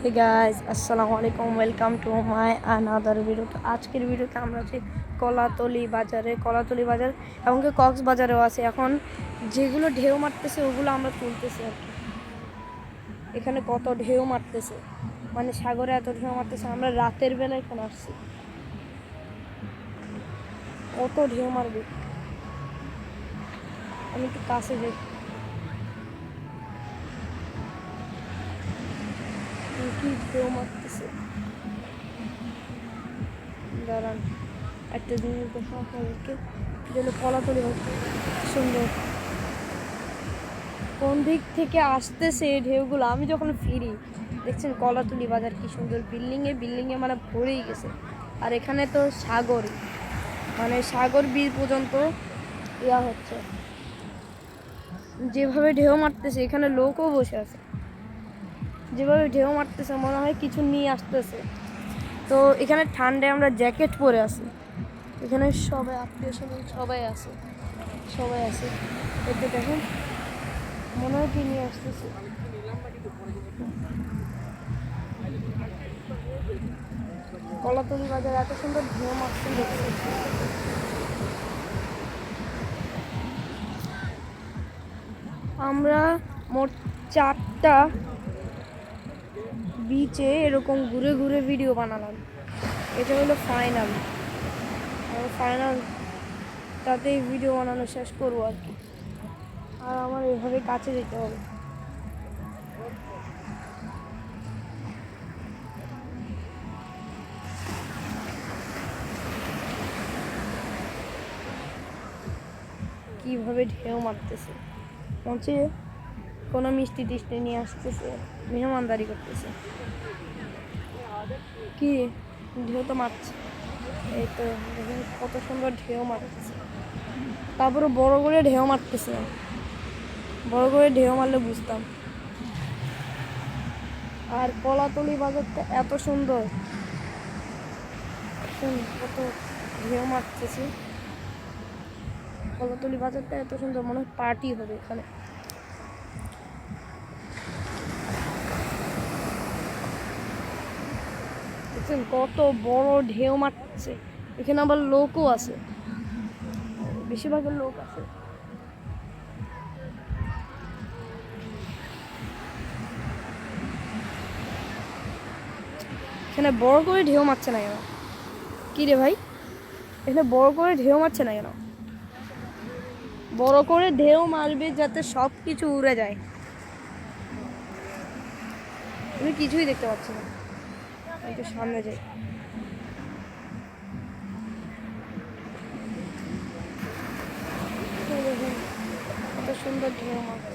Hey guys, আসসালামু আলাইকুম, welcome to my another video. তো আজকের ভিডিওতে আমরা আছি কলাতলি বাজার এমনকি কক্সবাজারেও আছে। এখন যেগুলো ঢেউ মারতেছে ওগুলো আমরা তুলতেছি আর কি। এখানে কত ঢেউ মারতেছে, মানে সাগরে এত ঢেউ মারতেছে। আমরা রাতের বেলা এখানে আসছি, কত ঢেউ মারবে। আমি একটু কাছে যাই, কি ঢেউ মারতেছে। দাঁড়ান, একটা জিনিস দেখো আপনাদেরকে, যেন কলাতলি হচ্ছে সুন্দর। কোন দিক থেকে আসতেছে এই ঢেউগুলো। আমি যখন ফিরি দেখছেন কলাতলি বাজার কি সুন্দর, বিল্ডিংয়ে মানে ভরেই গেছে। আর এখানে তো সাগর, মানে সাগর বীর পর্যন্ত ইয়া হচ্ছে। যেভাবে ঢেউ মারতেছে এখানে লোকও বসে আছে, যেভাবে ঢেউ মারতেছে মনে হয় কিছু নিয়ে আসতেছে। তো এখানে ঠান্ডায় আমরা জ্যাকেট পরে আছি। এখানে সবাই আত্মীয় স্বজন সবাই আছে। এতে দেখেন মনে হয় কি নিয়ে আসতেছে। কলাতলি বাজার এত সুন্দর ঢেউ মারছে দেখছি। আমরা মোট 4টা বিচে এরকম ঘুরে ঘুরে ভিডিও বানালাম। এটা হলো ফাইনাল, তাতেই ভিডিও বানানো শেষ করবো আর কি। আর আমার এভাবে কাছে যেতে হবে। কিভাবে ঢেউ মারতেছে, মনে কোনো মিষ্টি টিষ্টি নিয়ে আসতেছে, মেহমানদারি করতেছে। কি ঢেউ তো মারছে, এই তো দেখুন কত সুন্দর ঢেউ মারতেছে। তারপরে বড় করে ঢেউ মারতেছে, বড় করে ঢেউ মারলে বুঝতাম। আর কলাতলি বাজারটা এত সুন্দর, কত ঢেউ মারতেছে। কলাতলি বাজারটা এত সুন্দর, মনে হয় পার্টি হবে এখানে। দেখছেন কত বড় ঢেউ মারছে। এখানে আবার লোকও আছে, বেশিরভাগের লোক আছে। এখানে বড় করে ঢেউ মারছে না কেন? কি রে ভাই, এখানে বড় করে ঢেউ মারছে না কেন? বড় করে ঢেউ মারবে যাতে সব কিছু উড়ে যায়। আমি কিছুই দেখতে পাচ্ছি না, একটু সামনে যাই। কত সুন্দর ঢেউ মারছে।